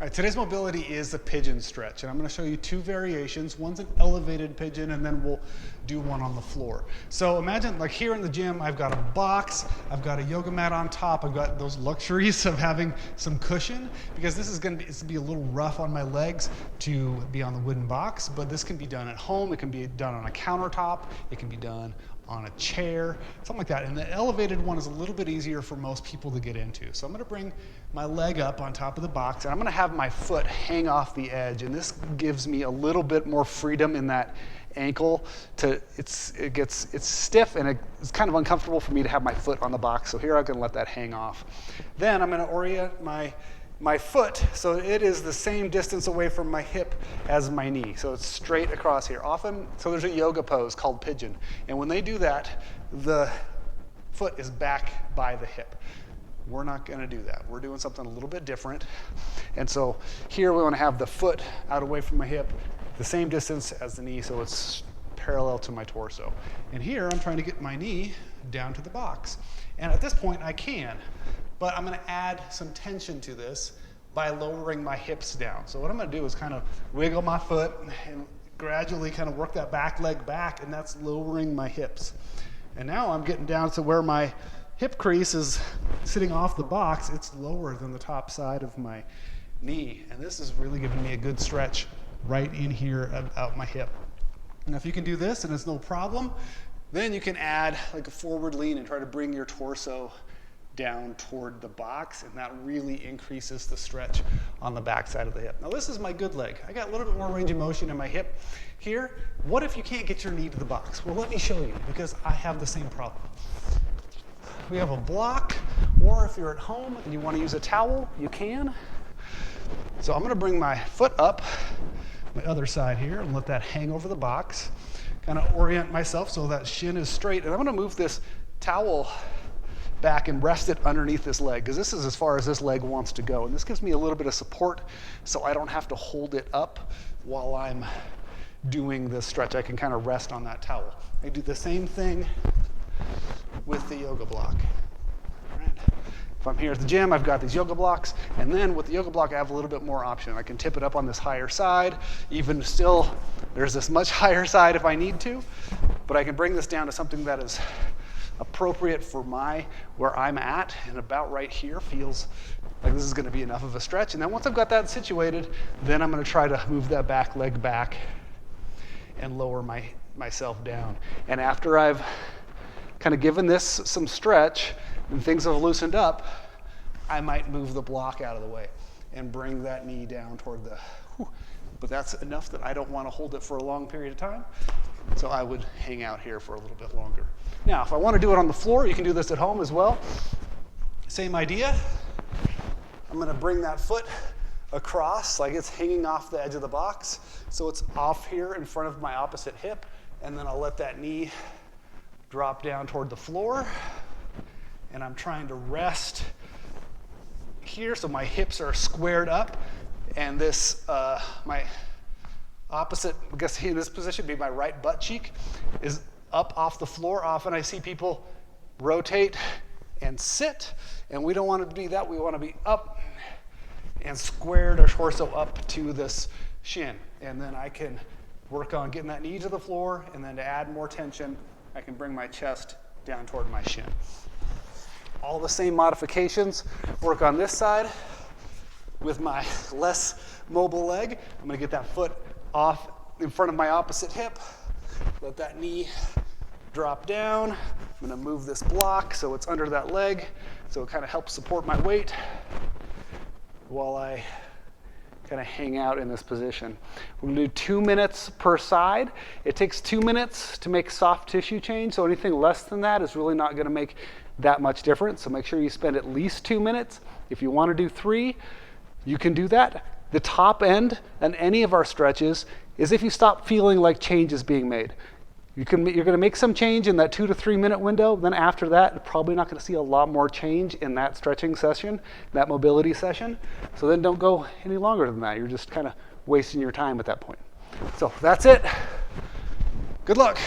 right, today's mobility is the pigeon stretch, and I'm going to show you two variations. One's an elevated pigeon, and then we'll do one on the floor. So imagine, like here in the gym, I've got a box, I've got a yoga mat on top, I've got those luxuries of having some cushion, because this is going to be a little rough on my legs to be on the wooden box, but this can be done at home, it can be done on a countertop, it can be done on a chair, something like that. And the elevated one is a little bit easier for most people to get into. So I'm going to bring my leg up on top of the box, and I'm going to have my foot hang off the edge, and this gives me a little bit more freedom in that ankle. It's stiff, and it's kind of uncomfortable for me to have my foot on the box, so here I can let that hang off. Then I'm going to orient my foot so it is the same distance away from my hip as my knee. So it's straight across here. So there's a yoga pose called pigeon. And when they do that, the foot is back by the hip. We're not going to do that. We're doing something a little bit different. And so here we want to have the foot out away from my hip, the same distance as the knee, so it's parallel to my torso. And here I'm trying to get my knee down to the box. And at this point I can. But I'm going to add some tension to this by lowering my hips down. So what I'm going to do is kind of wiggle my foot and gradually kind of work that back leg back, and that's lowering my hips. And now I'm getting down to where my hip crease is sitting off the box. It's lower than the top side of my knee. And this is really giving me a good stretch right in here out my hip. Now if you can do this and it's no problem, then you can add like a forward lean and try to bring your torso down toward the box, and that really increases the stretch on the back side of the hip. Now this is my good leg. I got a little bit more range of motion in my hip here. What if you can't get your knee to the box? Well, let me show you, because I have the same problem. We have a block, or if you're at home and you want to use a towel, you can. So I'm going to bring my foot up, my other side here, and let that hang over the box. Kind of orient myself so that shin is straight, and I'm going to move this towel back and rest it underneath this leg, because this is as far as this leg wants to go. And this gives me a little bit of support so I don't have to hold it up while I'm doing this stretch. I can kind of rest on that towel. I do the same thing with the yoga block. All right. If I'm here at the gym, I've got these yoga blocks, and then with the yoga block I have a little bit more option. I can tip it up on this higher side. Even still, there's this much higher side if I need to, but I can bring this down to something that is appropriate for where I'm at, and about right here feels like this is going to be enough of a stretch. And then once I've got that situated, then I'm going to try to move that back leg back and lower myself down. And after I've kind of given this some stretch and things have loosened up, I might move the block out of the way and bring that knee down toward the but that's enough that I don't want to hold it for a long period of time. So I would hang out here for a little bit longer. Now, if I want to do it on the floor, you can do this at home as well. Same idea. I'm going to bring that foot across like it's hanging off the edge of the box. So it's off here in front of my opposite hip. And then I'll let that knee drop down toward the floor. And I'm trying to rest here so my hips are squared up. And this, my opposite, I guess in this position, be my right butt cheek, is up off the floor. Often I see people rotate and sit, and we don't want it to be that. We want to be up and squared our torso up to this shin. And then I can work on getting that knee to the floor, and then to add more tension, I can bring my chest down toward my shin. All the same modifications work on this side. With my less mobile leg, I'm going to get that foot off in front of my opposite hip. Let that knee drop down. I'm going to move this block so it's under that leg, so it kind of helps support my weight while I kind of hang out in this position. We're going to do 2 minutes per side. It takes 2 minutes to make soft tissue change, so anything less than that is really not going to make that much difference. So make sure you spend at least 2 minutes. If you want to do 3, you can do that. The top end on any of our stretches is if you stop feeling like change is being made. You're going to make some change in that 2 to 3 minute window. Then after that, you're probably not going to see a lot more change in that stretching session, that mobility session. So then don't go any longer than that. You're just kind of wasting your time at that point. So that's it. Good luck.